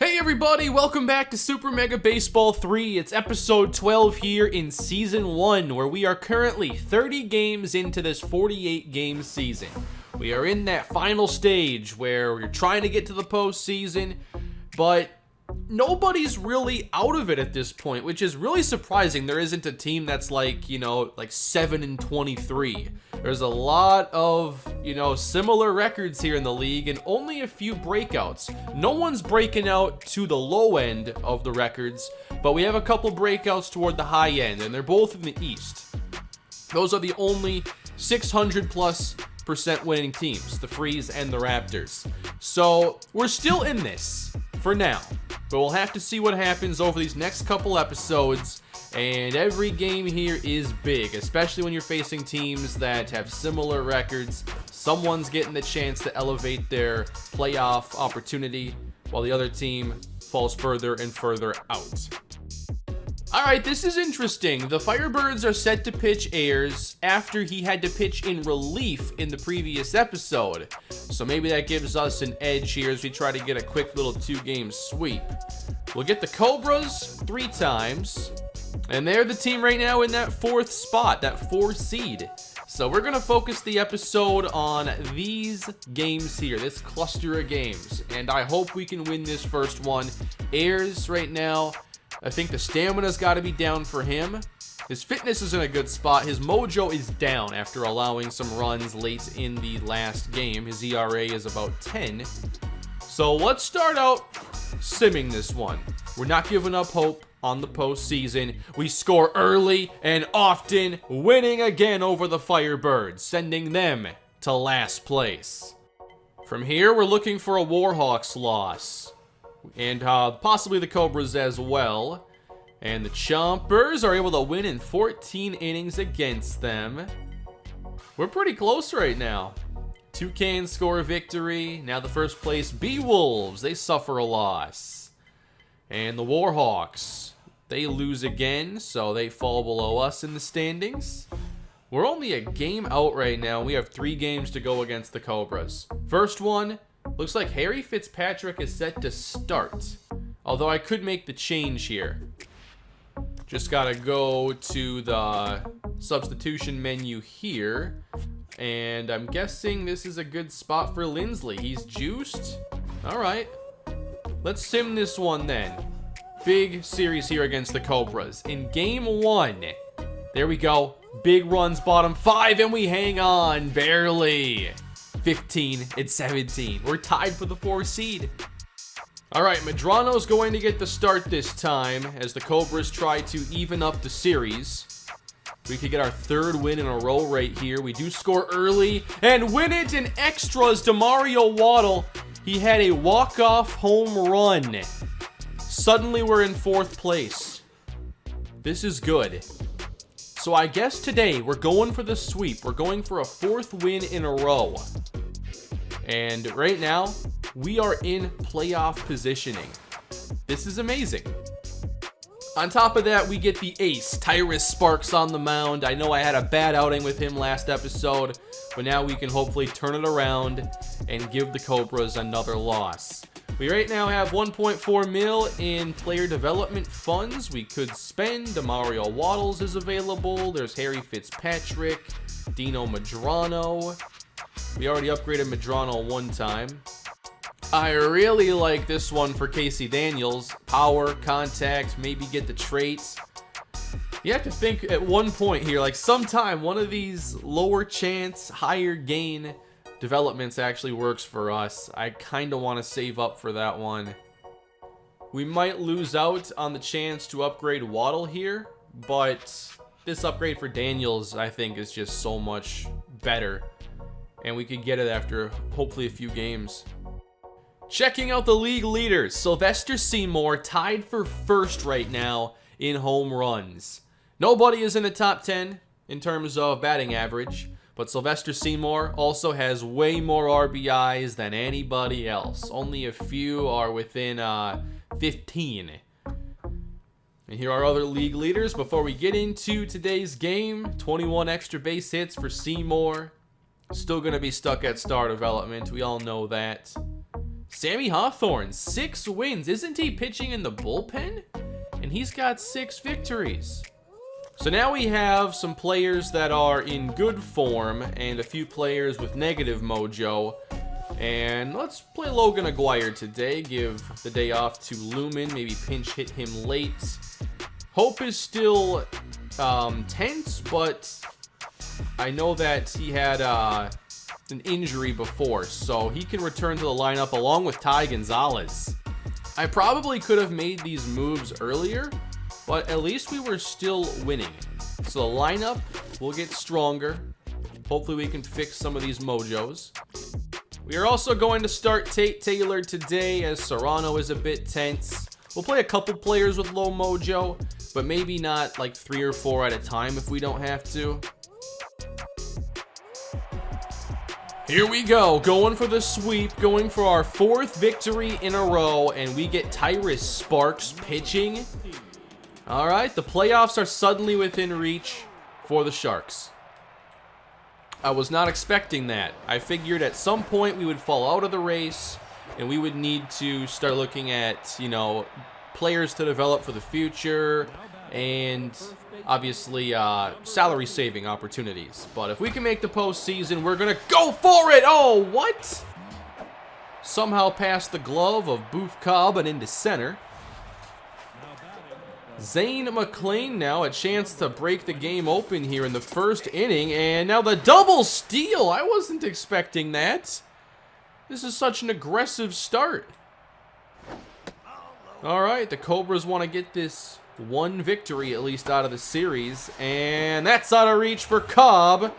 Hey everybody, welcome back to Super Mega Baseball 3. It's episode 12 here in season 1, where we are currently 30 games into this 48 game season. We are in that final stage where we're trying to get to the postseason, but nobody's really out of it at this point, which is really surprising. There isn't a team that's like 7-23. There's a lot of, similar records here in the league and only a few breakouts. No one's breaking out to the low end of the records, but we have a couple breakouts toward the high end, and they're both in the East. Those are the only 600+% winning teams, the Freeze and the Raptors. So we're still in this for now, but we'll have to see what happens over these next couple episodes. And every game here is big, especially when you're facing teams that have similar records. Someone's getting the chance to elevate their playoff opportunity, while the other team falls further and further out. Alright, this is interesting. The Firebirds are set to pitch Ayers after he had to pitch in relief in the previous episode. So maybe that gives us an edge here as we try to get a quick little 2-game sweep. We'll get the Cobras 3 times. And they're the team right now in that 4th spot, that 4 seed. So we're going to focus the episode on these games here, this cluster of games. And I hope we can win this first one. Ayers right now, I think the stamina's got to be down for him. His fitness is in a good spot. His mojo is down after allowing some runs late in the last game. His ERA is about 10. So let's start out simming this one. We're not giving up hope on the postseason. We score early and often, winning again over the Firebirds, sending them to last place. From here, we're looking for a Warhawks loss, and possibly the Cobras as well. And the Chompers are able to win in 14 innings against them. We're pretty close right now. Toucans score a victory. Now the first place B-Wolves, they suffer a loss. And the Warhawks, they lose again, so they fall below us in the standings. We're only a game out right now. We have 3 games to go against the Cobras. First one, looks like Harry Fitzpatrick is set to start. Although I could make the change here. Just gotta go to the substitution menu here. And I'm guessing this is a good spot for Lindsley. He's juiced. Alright. Let's sim this one then. Big series here against the Cobras. In game 1, there we go. Big runs, bottom 5, and we hang on, barely. 15 and 17. We're tied for the 4 seed. Alright, Medrano's going to get the start this time as the Cobras try to even up the series. We could get our 3rd win in a row right here. We do score early and win it in extras to Mario Waddle. He had a walk-off home run. Suddenly we're in 4th place. This is good. So I guess today we're going for the sweep. We're going for a 4th win in a row. And right now, we are in playoff positioning. This is amazing. On top of that, we get the ace, Tyrus Sparks, on the mound. I know I had a bad outing with him last episode, but now we can hopefully turn it around and give the Cobras another loss. We right now have 1.4 mil in player development funds we could spend. Demario Waddles is available. There's Harry Fitzpatrick, Dino Medrano. We already upgraded Medrano 1 time. I really like this one for Casey Daniels. Power, contact, maybe get the traits. You have to think at one point here, like sometime one of these lower chance, higher gain developments actually works for us. I kind of want to save up for that one. We might lose out on the chance to upgrade Waddle here, but this upgrade for Daniels I think is just so much better. And we could get it after hopefully a few games. Checking out the league leaders, Sylvester Seymour tied for 1st right now in home runs. Nobody is in the top 10 in terms of batting average, but Sylvester Seymour also has way more RBIs than anybody else. Only a few are within 15. And here are other league leaders before we get into today's game. 21 extra base hits for Seymour. Still going to be stuck at star development. We all know that. Sammy Hawthorne, 6 wins. Isn't he pitching in the bullpen? And he's got 6 victories. So now we have some players that are in good form and a few players with negative mojo. And let's play Logan Aguirre today. Give the day off to Lumen. Maybe pinch hit him late. Hope is still tense, but I know that he had an injury before, so he can return to the lineup along with Ty Gonzalez. I probably could have made these moves earlier, but at least we were still winning. So the lineup will get stronger. Hopefully we can fix some of these mojos. We are also going to start Tate Taylor today as Serrano is a bit tense. We'll play a couple players with low mojo, but maybe not like 3 or 4 at a time if we don't have to. Here we go, going for the sweep, going for our 4th victory in a row, and we get Tyrus Sparks pitching. All right, the playoffs are suddenly within reach for the Sharks. I was not expecting that. I figured at some point we would fall out of the race, and we would need to start looking at, you know, players to develop for the future, and obviously salary saving opportunities. But if we can make the postseason, we're gonna go for it. Oh, what? Somehow past the glove of Booth Cobb and into center. Zane McClain now, a chance to break the game open here in the 1st inning, and now the double steal. I wasn't expecting that. This is such an aggressive start. All right, the Cobras want to get this 1 victory at least out of the series, and that's out of reach for Cobb.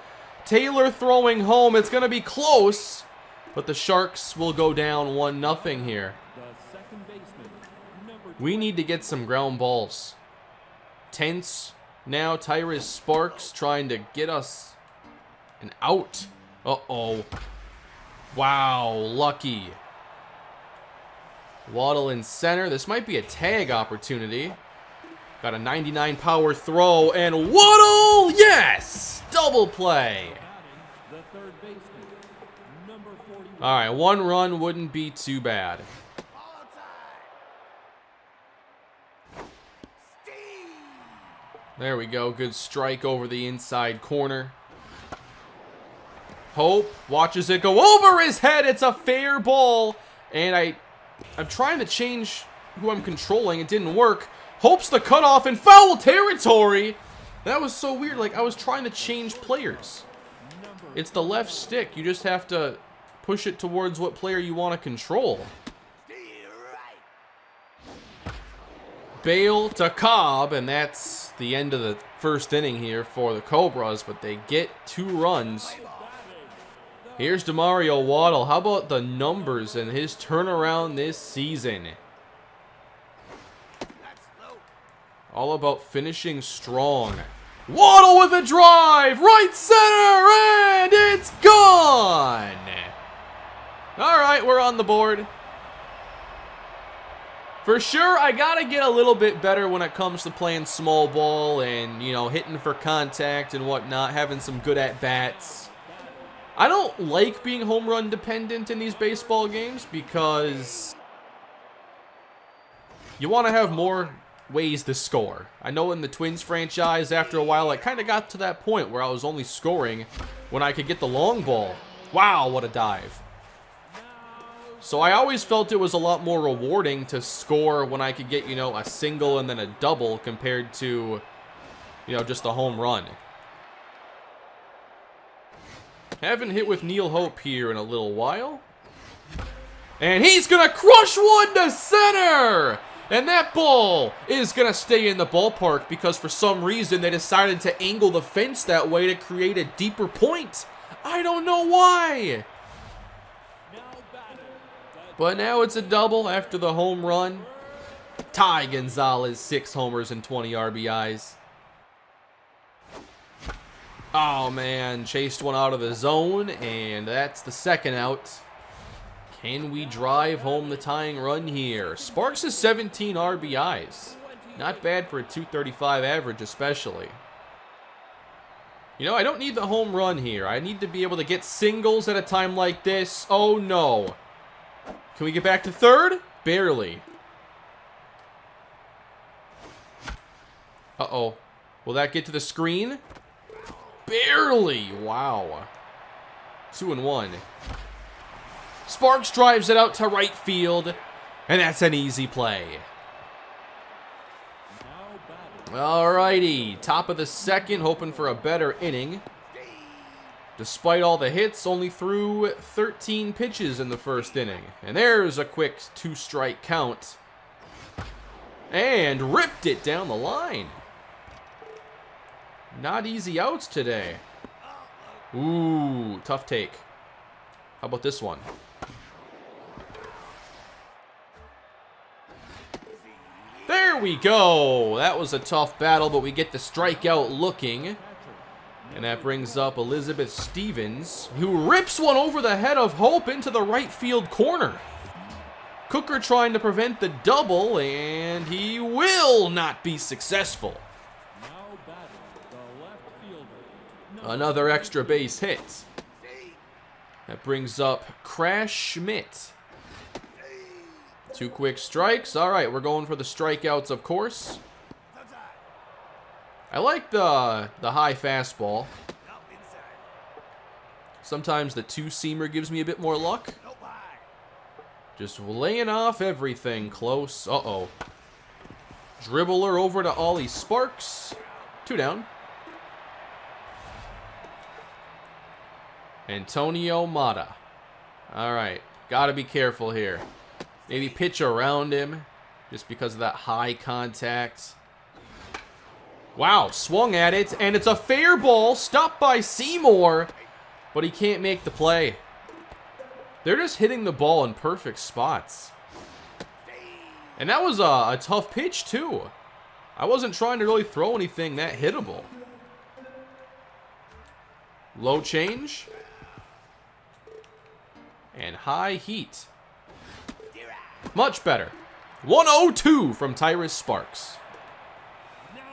Taylor throwing home. It's going to be close, but the Sharks will go down 1-0 here. We need to get some ground balls. Tense now. Tyrus Sparks trying to get us an out. Uh-oh. Wow, lucky. Waddle in center. This might be a tag opportunity. Got a 99 power throw, and Waddle! Yes! Double play. All right, 1 run wouldn't be too bad. There we go. Good strike over the inside corner. Hope watches it go over his head. It's a fair ball. And I'm trying to change who I'm controlling. It didn't work. Hope's the cutoff in foul territory. That was so weird. Like, I was trying to change players. It's the left stick. You just have to push it towards what player you want to control. Bale to Cobb, and that's the end of the 1st inning here for the Cobras, but they get 2 runs. Here's DeMario Waddle. How about the numbers and his turnaround this season? All about finishing strong. Waddle with a drive, right center, and it's gone. All right, we're on the board. For sure, I gotta get a little bit better when it comes to playing small ball and, you know, hitting for contact and whatnot, having some good at-bats. I don't like being home run dependent in these baseball games because you want to have more ways to score. I know in the Twins franchise, after a while, it kind of got to that point where I was only scoring when I could get the long ball. Wow, what a dive. So I always felt it was a lot more rewarding to score when I could get, you know, a single and then a double compared to, you know, just a home run. Haven't hit with Neil Hope here in a little while. And he's going to crush one to center! And that ball is going to stay in the ballpark because for some reason they decided to angle the fence that way to create a deeper point. I don't know why. But now it's a double after the home run. Ty Gonzalez, 6 homers and 20 RBIs. Oh, man. Chased one out of the zone, and that's the 2nd out. Can we drive home the tying run here? Sparks is 17 RBIs. Not bad for a .235 average, especially. You know, I don't need the home run here. I need to be able to get singles at a time like this. Oh, no. Can we get back to third? Barely. Uh-oh. Will that get to the screen? Barely. Wow. 2-1. Sparks drives it out to right field, and that's an easy play. Alrighty, top of the second, hoping for a better inning. Despite all the hits, only threw 13 pitches in the first inning. And there's a quick 2-strike count. And ripped it down the line. Not easy outs today. Ooh, tough take. How about this one? There we go. That was a tough battle, but we get the strikeout looking. And that brings up Elizabeth Stevens, who rips one over the head of Hope into the right field corner. Cooker trying to prevent the double, and he will not be successful. Another extra base hit. That brings up Crash Schmidt. 2 quick strikes. All right, we're going for the strikeouts, of course. I like the high fastball. Sometimes the 2-seamer gives me a bit more luck. Just laying off everything close. Uh-oh. Dribbler over to Ollie Sparks. 2 down. Antonio Mata. All right, got to be careful here. Maybe pitch around him just because of that high contact. Wow, swung at it, and it's a fair ball, stopped by Seymour, but he can't make the play. They're just hitting the ball in perfect spots. And that was a tough pitch, too. I wasn't trying to really throw anything that hittable. Low change. And high heat. Much better. 1-0-2 from Tyrus Sparks.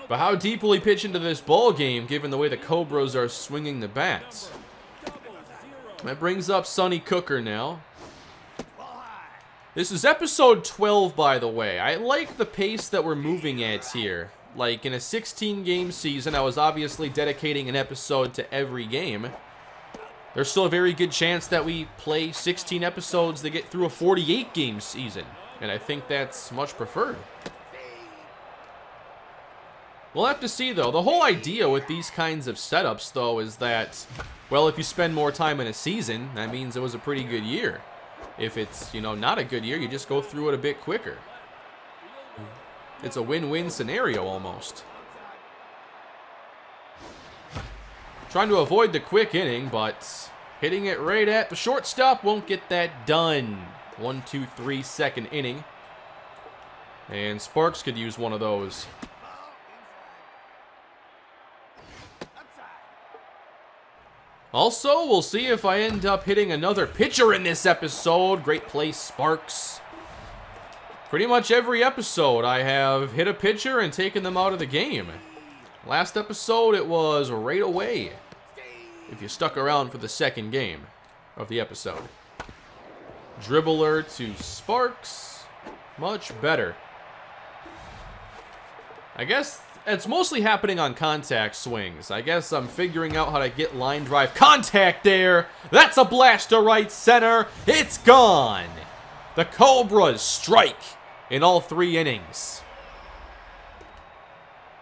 But how deep will he pitch into this ball game, given the way the Cobras are swinging the bats? That brings up Sonny Cooker now. This is episode 12, by the way. I like the pace that we're moving at here. Like, in a 16-game season, I was obviously dedicating an episode to every game. There's still a very good chance that we play 16 episodes to get through a 48-game season. And I think that's much preferred. We'll have to see, though. The whole idea with these kinds of setups, though, is that, well, if you spend more time in a season, that means it was a pretty good year. If it's, not a good year, you just go through it a bit quicker. It's a win-win scenario, almost. Trying to avoid the quick inning, but hitting it right at the shortstop won't get that done. 1-2-3 second inning. And Sparks could use one of those. Also, we'll see if I end up hitting another pitcher in this episode. Great play, Sparks. Pretty much every episode I have hit a pitcher and taken them out of the game. Last episode, it was right away, if you stuck around for the second game of the episode. Dribbler to Sparks. Much better. I guess it's mostly happening on contact swings. I guess I'm figuring out how to get line drive contact there. That's a blast to right center. It's gone. The Cobras strike in all 3 innings.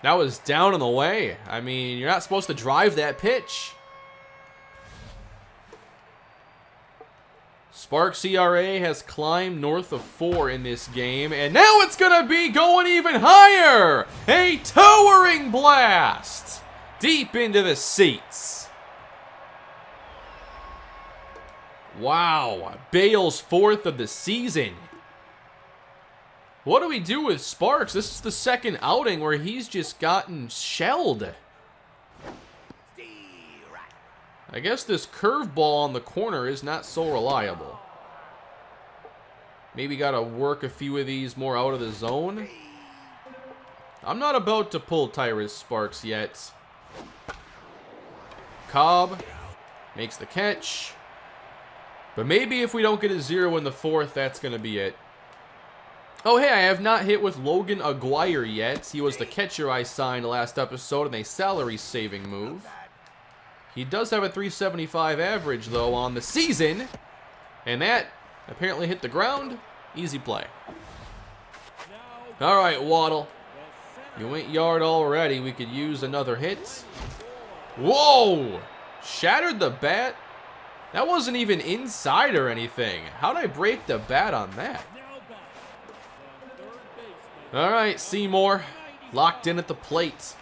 That was down and away. I mean, you're not supposed to drive that pitch. Sparks ERA has climbed north of 4 in this game, and now it's going to be going even higher. A towering blast deep into the seats. Wow, Bale's 4th of the season. What do we do with Sparks? This is the second outing where he's just gotten shelled. I guess this curveball on the corner is not so reliable. Maybe got to work a few of these more out of the zone. I'm not about to pull Tyrus Sparks yet. Cobb makes the catch. But maybe if we don't get a 0 in the 4th, that's going to be it. Oh, hey, I have not hit with Logan Aguirre yet. He was the catcher I signed last episode in a salary-saving move. He does have a 375 average, though, on the season. And that apparently hit the ground. Easy play. All right, Waddle. You went yard already. We could use another hit. Whoa! Shattered the bat? That wasn't even inside or anything. How'd I break the bat on that? All right, Seymour. Locked in at the plate.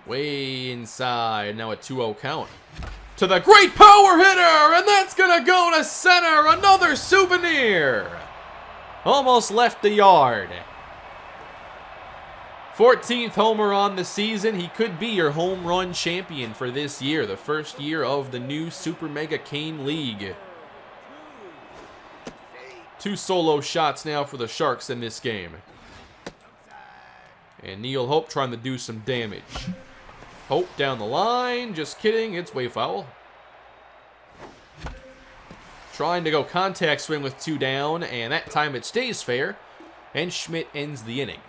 Way inside. Now a 2-0 count. To the great power hitter! And that's going to go to center. Another souvenir. Almost left the yard. 14th homer on the season. He could be your home run champion for this year. The first year of the new Super Mega Cane League. 2 solo shots now for the Sharks in this game. And Neil Hope trying to do some damage. Hope down the line. Just kidding. It's way foul. Trying to go contact swing with 2 down. And that time it stays fair. And Schmidt ends the inning.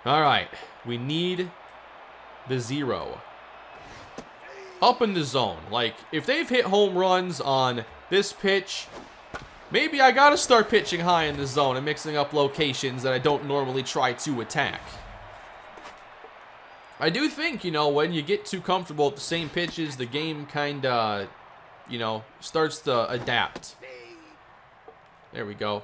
All right. We need the 0. Up in the zone. Like, if they've hit home runs on this pitch, maybe I gotta start pitching high in the zone and mixing up locations that I don't normally try to attack. I do think, you know, when you get too comfortable with the same pitches, the game kinda, you know, starts to adapt. There we go.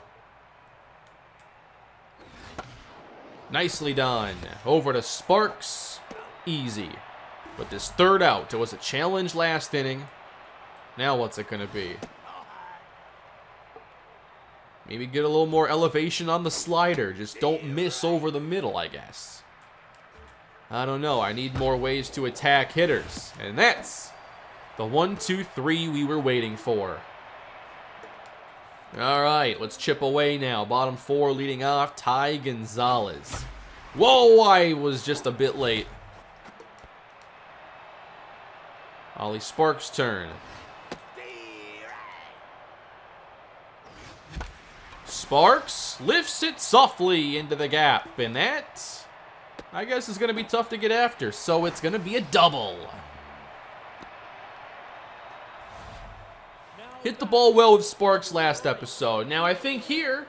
Nicely done. Over to Sparks. Easy. But this 3rd out, it was a challenge last inning. Now what's it gonna be? Maybe get a little more elevation on the slider. Just don't miss over the middle, I guess. I don't know. I need more ways to attack hitters. And that's the 1, 2, 3 we were waiting for. All right, let's chip away now. Bottom 4 leading off, Ty Gonzalez. Whoa, I was just a bit late. Ollie Sparks' turn. Sparks lifts it softly into the gap, and that, I guess, is going to be tough to get after, so it's going to be a double. Hit the ball well with Sparks last episode. Now, I think here,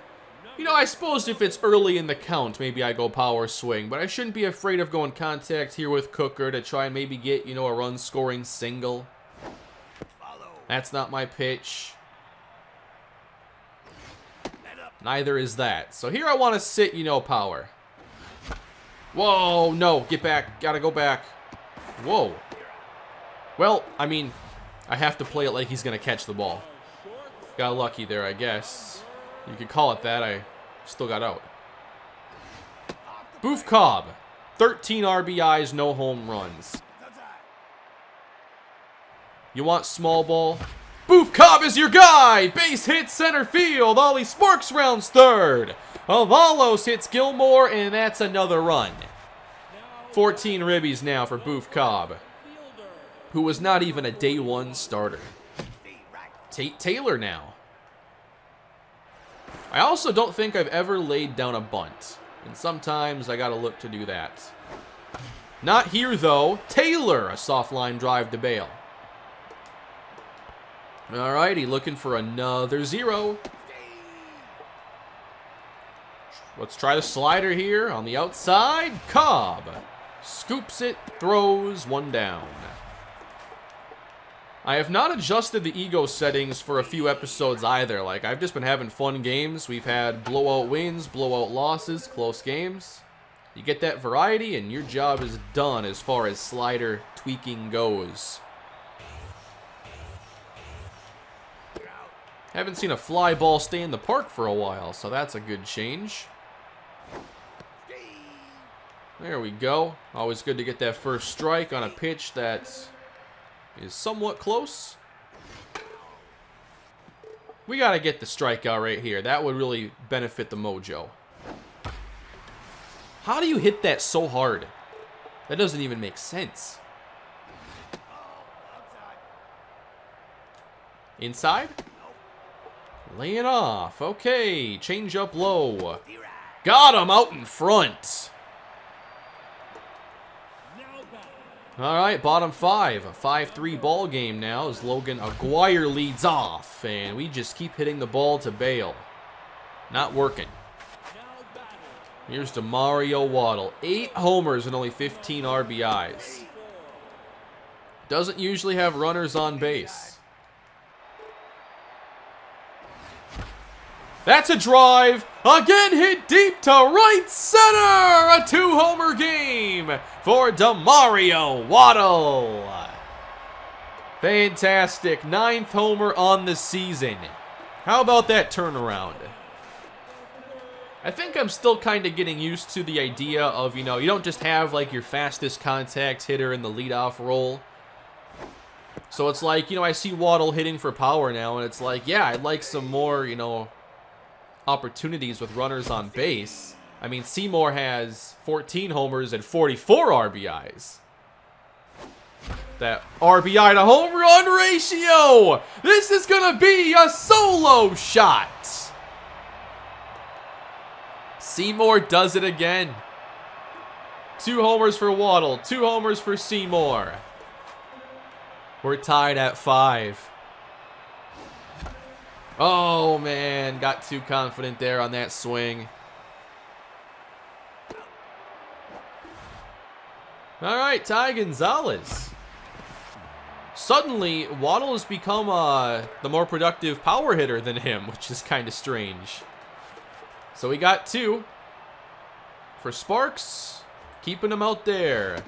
you know, I suppose if it's early in the count, maybe I go power swing, but I shouldn't be afraid of going contact here with Cooker to try and maybe get, you know, a run-scoring single. That's not my pitch. Neither is that. So here I want to sit, you know, power. Whoa, no, get back. Gotta go back. Whoa. Well, I mean, I have to play it like he's going to catch the ball. Got lucky there, I guess. You could call it that. I still got out. Boof Cobb. 13 RBIs, no home runs. You want small ball? Boof Cobb is your guy! Base hit center field. Ollie Sparks rounds 3rd. Avalos hits Gilmore, and that's another run. 14 ribbies now for Boof Cobb, who was not even a day 1 starter. Tate Taylor now. I also don't think I've ever laid down a bunt, and sometimes I gotta look to do that. Not here, though. Taylor, a soft line drive to bail. Alrighty, looking for another 0. Let's try the slider here on the outside. Cobb scoops it, throws 1 down. I have not adjusted the ego settings for a few episodes either. Like, I've just been having fun games. We've had blowout wins, blowout losses, close games. You get that variety, and your job is done as far as slider tweaking goes. Haven't seen a fly ball stay in the park for a while, so that's a good change. There we go. Always good to get that first strike on a pitch that is somewhat close. We got to get the strikeout right here. That would really benefit the mojo. How do you hit that so hard? That doesn't even make sense. Inside. Lay it off. Okay, change up low. Got him out in front. All right, bottom 5. A 5-3 ball game now as Logan Aguirre leads off. And we just keep hitting the ball to bail. Not working. Here's Demario Waddle. 8 homers and only 15 RBIs. Doesn't usually have runners on base. That's a drive. Again hit deep to right center. A 2-homer game for Demario Waddle. Fantastic. 9th homer on the season. How about that turnaround? I think I'm still kind of getting used to the idea of, you don't just have like your fastest contact hitter in the leadoff role. So it's like, I see Waddle hitting for power now, and it's like, yeah, I'd like some more, opportunities with runners on base. I mean, Seymour has 14 homers and 44 RBIs. That RBI to home run ratio! This is gonna be a solo shot! Seymour does it again. 2 homers for Waddle, 2 homers for Seymour. We're tied at 5. Oh, man. Got too confident there on that swing. All right, Ty Gonzalez. Suddenly, Waddle has become the more productive power hitter than him, which is kind of strange. So we got 2 for Sparks, keeping him out there.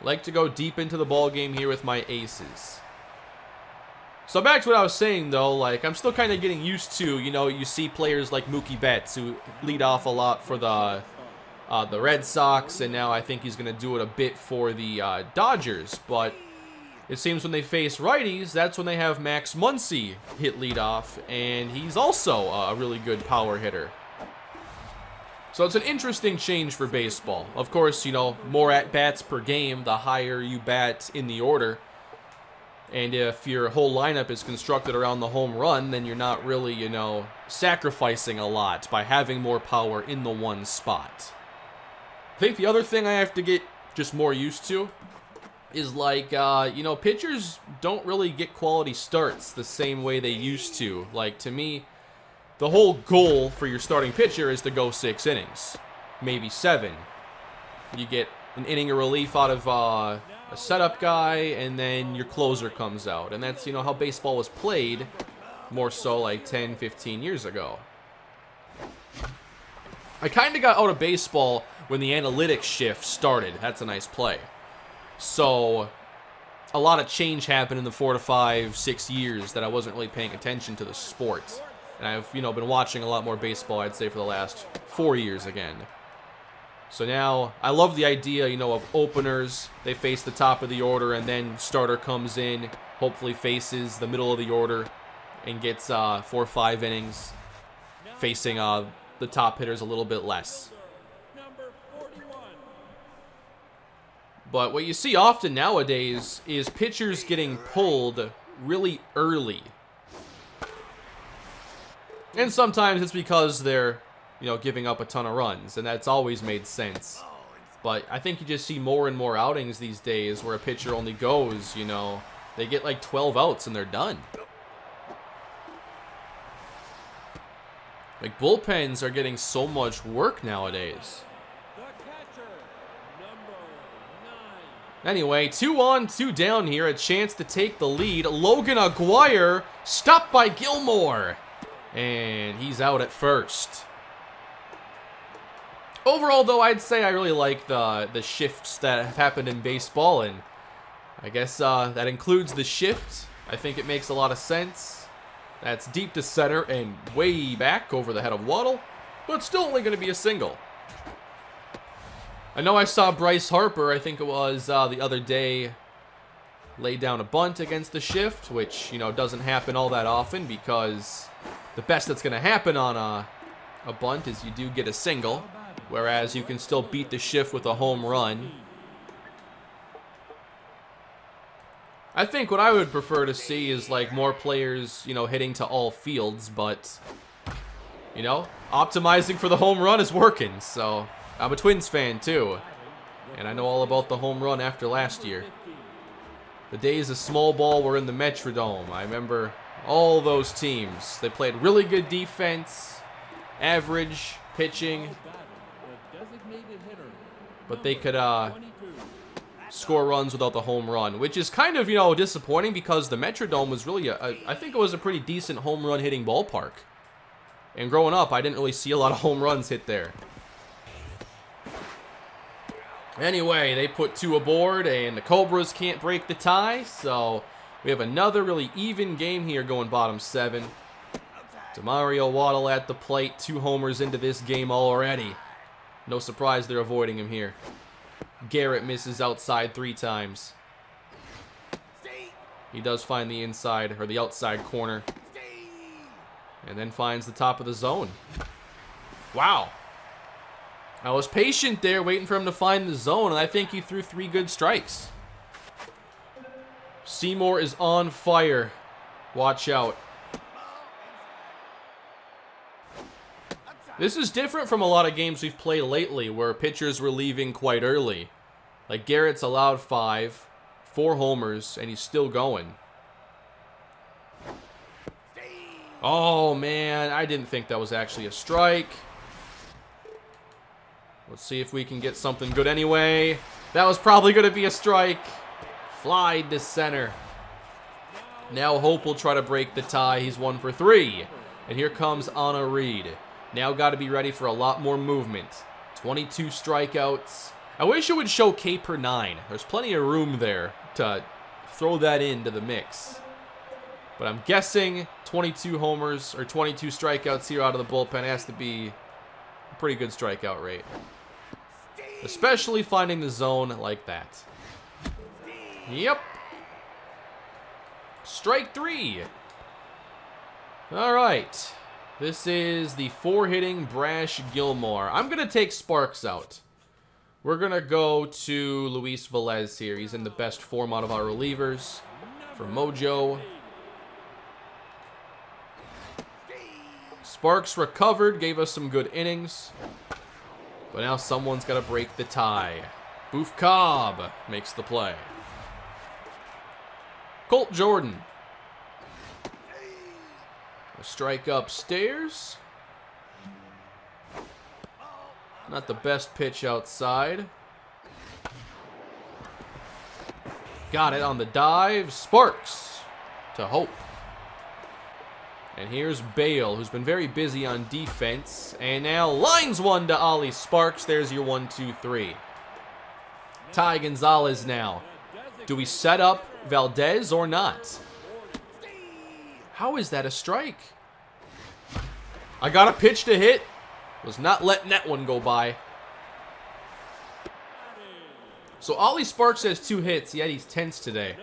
Like to go deep into the ball game here with my aces. So back to what I was saying, though, like, I'm still kind of getting used to, you see players like Mookie Betts who lead off a lot for the Red Sox, and now I think he's going to do it a bit for the Dodgers. But it seems when they face righties, that's when they have Max Muncy hit leadoff, and he's also a really good power hitter. So it's an interesting change for baseball. Of course, more at-bats per game, the higher you bat in the order. And if your whole lineup is constructed around the home run, then you're not really, sacrificing a lot by having more power in the one spot. I think the other thing I have to get just more used to is like, pitchers don't really get quality starts the same way they used to. Like, to me, the whole goal for your starting pitcher is to go 6 innings, maybe 7. You get an inning of relief out of a setup guy, and then your closer comes out. And that's, how baseball was played more so like 10, 15 years ago. I kind of got out of baseball when the analytics shift started. That's a nice play. So a lot of change happened in the 4 to 5, 6 years that I wasn't really paying attention to the sport. And I've, been watching a lot more baseball, I'd say, for the last 4 years again. So now, I love the idea, of openers. They face the top of the order, and then starter comes in, hopefully faces the middle of the order, and gets 4 or 5 innings, facing the top hitters a little bit less. But what you see often nowadays is pitchers getting pulled really early. And sometimes it's because they're, giving up a ton of runs, and that's always made sense. But I think you just see more and more outings these days where a pitcher only goes, they get like 12 outs and they're done. Like, bullpens are getting so much work nowadays. Anyway, 2 on, 2 down here. A chance to take the lead. Logan Aguirre stopped by Gilmore. And he's out at first. Overall, though, I'd say I really like the shifts that have happened in baseball. And I guess that includes the shift. I think it makes a lot of sense. That's deep to center and way back over the head of Waddle. But still only going to be a single. I know I saw Bryce Harper, I think it was the other day, lay down a bunt against the shift, which, doesn't happen all that often because the best that's going to happen on a bunt is you do get a single, whereas you can still beat the shift with a home run. I think what I would prefer to see is like more players, you know, hitting to all fields, but you know, optimizing for the home run is working. So I'm a Twins fan too, and I know all about the home run after last year. The days of small ball were in the Metrodome. I remember all those teams. They played really good defense, average pitching, but they could score runs without the home run, which is kind of, you know, disappointing because the Metrodome was really I think it was a pretty decent home run hitting ballpark. And growing up, I didn't really see a lot of home runs hit there. Anyway, they put 2 aboard, and the Cobras can't break the tie, so we have another really even game here going bottom 7. Demario Waddle at the plate, 2 homers into this game already. No surprise they're avoiding him here. Garrett misses outside 3 times. He does find the inside, or the outside corner. And then finds the top of the zone. Wow. I was patient there, waiting for him to find the zone, and I think he threw 3 good strikes. Seymour is on fire. Watch out. This is different from a lot of games we've played lately where pitchers were leaving quite early. Like Garrett's allowed 5, 4 homers, and he's still going. Oh, man, I didn't think that was actually a strike. Let's see if we can get something good anyway. That was probably going to be a strike. Fly to center. Now Hope will try to break the tie. He's 1 for 3. And here comes Anna Reed. Now got to be ready for a lot more movement. 22 strikeouts. I wish it would show K per 9. There's plenty of room there to throw that into the mix. But I'm guessing 22 homers or 22 strikeouts here out of the bullpen has to be a pretty good strikeout rate. Especially finding the zone like that. Yep. Strike 3. All right. This is the 4-hitting Brash Gilmore. I'm going to take Sparks out. We're going to go to Luis Velez here. He's in the best form out of our relievers for Mojo. Sparks recovered, gave us some good innings. But now someone's got to break the tie. Boof Cobb makes the play. Colt Jordan. A strike upstairs. Not the best pitch outside. Got it on the dive. Sparks to Hope. And here's Bale, who's been very busy on defense. And now lines one to Ollie Sparks. There's your 1-2-3. Ty Gonzalez now. Do we set up Valdez or not? How is that a strike? I got a pitch to hit. Was not letting that one go by. So Ollie Sparks has 2 hits, yet he's tense today.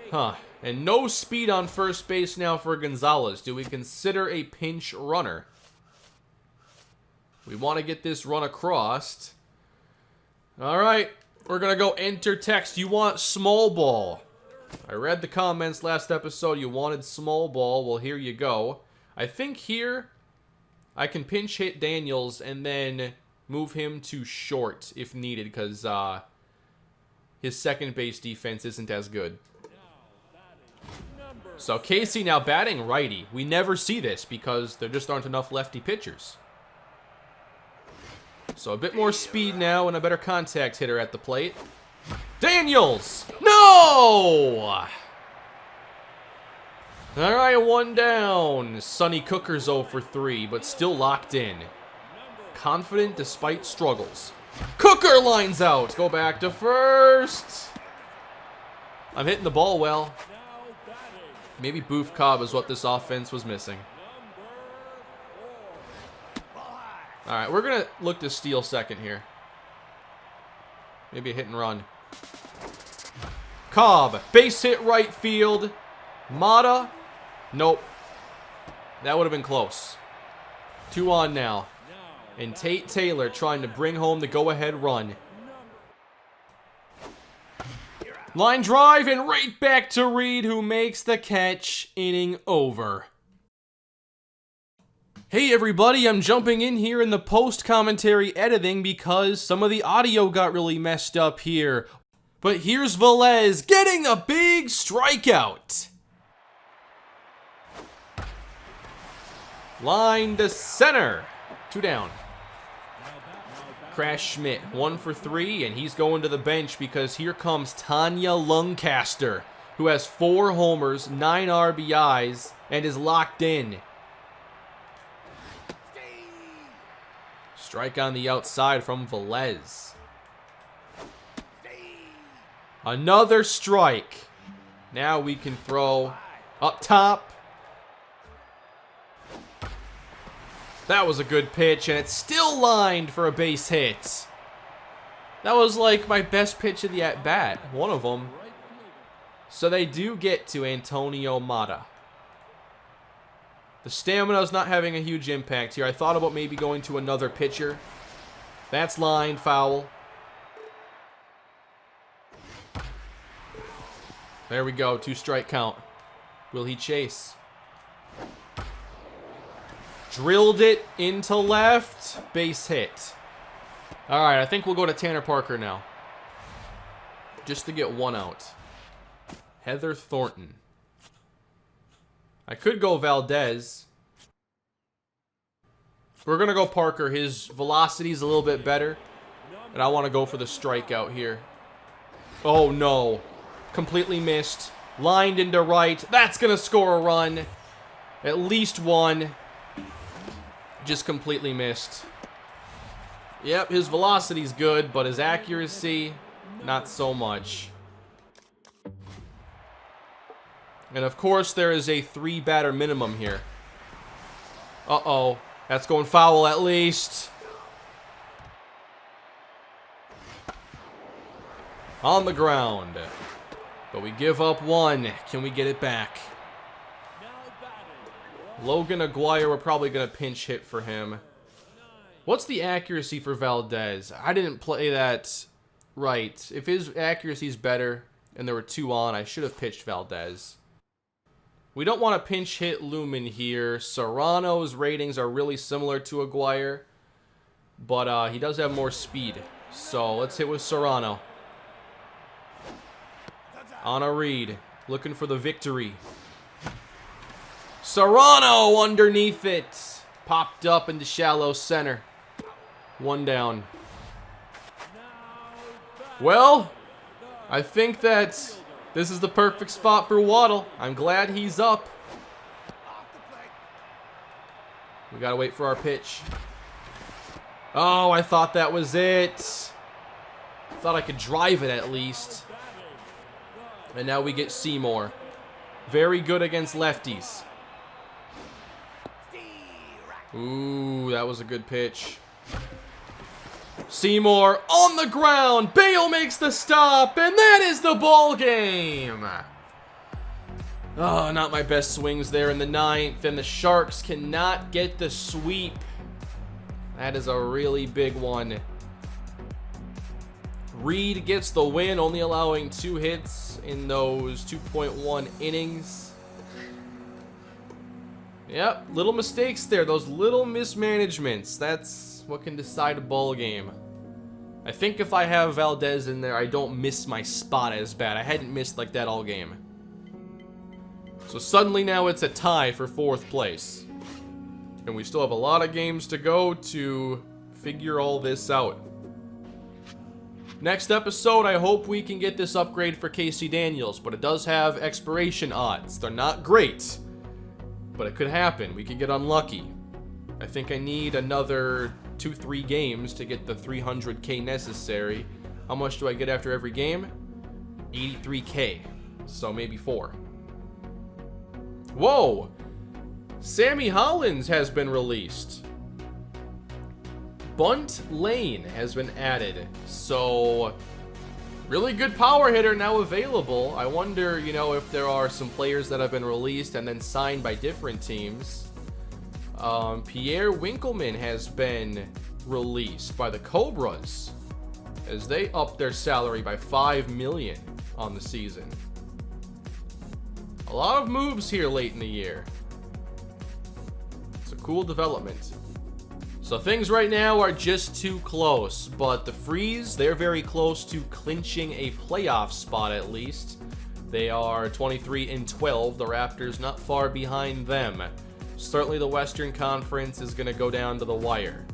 Huh. And no speed on first base now for Gonzalez. Do we consider a pinch runner? We want to get this run across. All right. We're going to go enter text. You want small ball. I read the comments last episode. You wanted small ball. Well, here you go. I think here I can pinch hit Daniels and then move him to short if needed because his second base defense isn't as good. So Casey now batting righty. We never see this because there just aren't enough lefty pitchers. So a bit more speed now and a better contact hitter at the plate. Daniels! No! All right, 1 down. Sonny Cooker's 0 for 3, but still locked in. Confident despite struggles. Cooker lines out. Go back to first. I'm hitting the ball well. Maybe Boof Cobb is what this offense was missing. All right, we're going to look to steal second here. Maybe a hit and run. Cobb, base hit right field. Mata, nope. That would have been close. 2 on now. And Tate Taylor trying to bring home the go-ahead run. Line drive and right back to Reed, who makes the catch. Inning over. Hey everybody, I'm jumping in here in the post-commentary editing because some of the audio got really messed up here. But here's Velez getting a big strikeout. Line to center. 2 down. Crash Schmidt, 1 for 3, and he's going to the bench because here comes Tanya Luncaster, who has 4 homers, 9 RBIs, and is locked in. Strike on the outside from Velez. Another strike. Now we can throw up top. That was a good pitch, and it's still lined for a base hit. That was like my best pitch of the at-bat, one of them. So they do get to Antonio Mata. The stamina is not having a huge impact here. I thought about maybe going to another pitcher. That's lined, foul. There we go, 2-strike count. Will he chase? Drilled it into left. Base hit. All right, I think we'll go to Tanner Parker now. Just to get 1 out. Heather Thornton. I could go Valdez. We're going to go Parker. His velocity is a little bit better. And I want to go for the strikeout here. Oh, no. Completely missed. Lined into right. That's going to score a run. At least 1. Just completely missed. Yep, his velocity's good, but his accuracy, not so much. And of course, there is a 3-batter minimum here. Uh-oh. That's going foul at least. On the ground. But we give up 1. Can we get it back? Logan Aguirre, we're probably going to pinch hit for him. What's the accuracy for Valdez? I didn't play that right. If his accuracy is better and there were 2 on, I should have pitched Valdez. We don't want to pinch hit Lumen here. Serrano's ratings are really similar to Aguirre, but he does have more speed. So let's hit with Serrano. On a Reed, looking for the victory. Serrano underneath it. Popped up into shallow center. 1 down. Well, I think that this is the perfect spot for Waddle. I'm glad he's up. We gotta wait for our pitch. Oh, I thought that was it. Thought I could drive it at least. And now we get Seymour. Very good against lefties. Ooh, that was a good pitch. Seymour on the ground. Bale makes the stop, and that is the ball game. Oh, not my best swings there in the 9th, and the Sharks cannot get the sweep. That is a really big one. Reed gets the win, only allowing 2 hits in those 2.1 innings. Yep, little mistakes there. Those little mismanagements. That's what can decide a ball game. I think if I have Valdez in there, I don't miss my spot as bad. I hadn't missed like that all game. So suddenly now it's a tie for 4th place. And we still have a lot of games to go to figure all this out. Next episode, I hope we can get this upgrade for Casey Daniels, but it does have expiration odds. They're not great, but it could happen. We could get unlucky. I think I need another 2-3 games to get the 300K necessary. How much do I get after every game? 83K. So maybe 4. Whoa! Sammy Hollins has been released. Bunt Lane has been added. So, really good power hitter now available. I wonder, if there are some players that have been released and then signed by different teams. Pierre Winkleman has been released by the Cobras as they upped their salary by $5 million. on the season. A lot of moves here late in the year. It's a cool development. So things right now are just too close, but the Freeze, they're very close to clinching a playoff spot at least. They are 23-12. The Raptors not far behind them. Certainly the Western Conference is going to go down to the wire.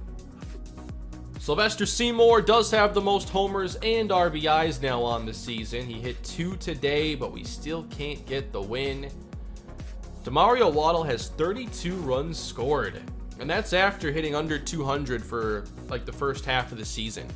Sylvester Seymour does have the most homers and RBIs now on the season. He hit 2 today, but we still can't get the win. Demario Waddle has 32 runs scored, and that's after hitting under 200 for like the first half of the season.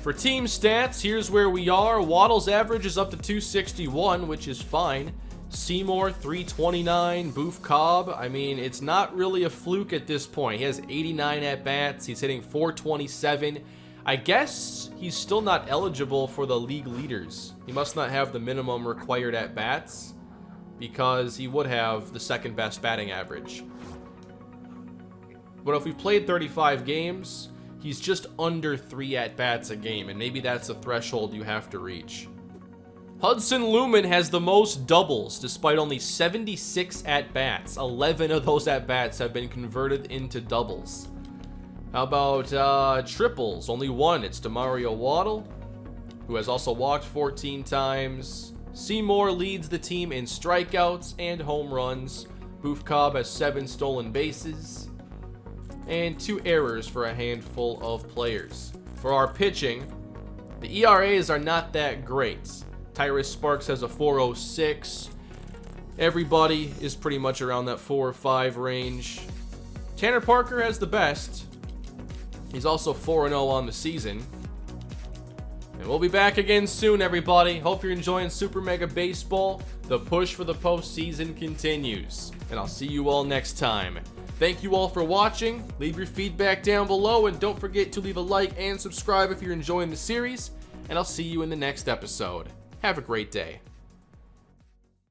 For team stats, here's where we are. Waddle's average is up to 261, which is fine. Seymour, 329. Boof Cobb, I mean, it's not really a fluke at this point. He has 89 at-bats. He's hitting 427. I guess he's still not eligible for the league leaders. He must not have the minimum required at-bats because he would have the second best batting average. But if we've played 35 games, he's just under 3 at-bats a game, and maybe that's the threshold you have to reach. Hudson Lumen has the most doubles despite only 76 at-bats. 11 of those at-bats have been converted into doubles. How about triples? Only 1. It's Demario Waddle, who has also walked 14 times. Seymour leads the team in strikeouts and home runs. Boof Cobb has 7 stolen bases and 2 errors for a handful of players. For our pitching, the ERAs are not that great. Tyrus Sparks has a 4.06. Everybody is pretty much around that 4 or 5 range. Tanner Parker has the best. He's also 4-0 on the season. And we'll be back again soon, everybody. Hope you're enjoying Super Mega Baseball. The push for the postseason continues. And I'll see you all next time. Thank you all for watching. Leave your feedback down below, and don't forget to leave a like and subscribe if you're enjoying the series. And I'll see you in the next episode. Have a great day.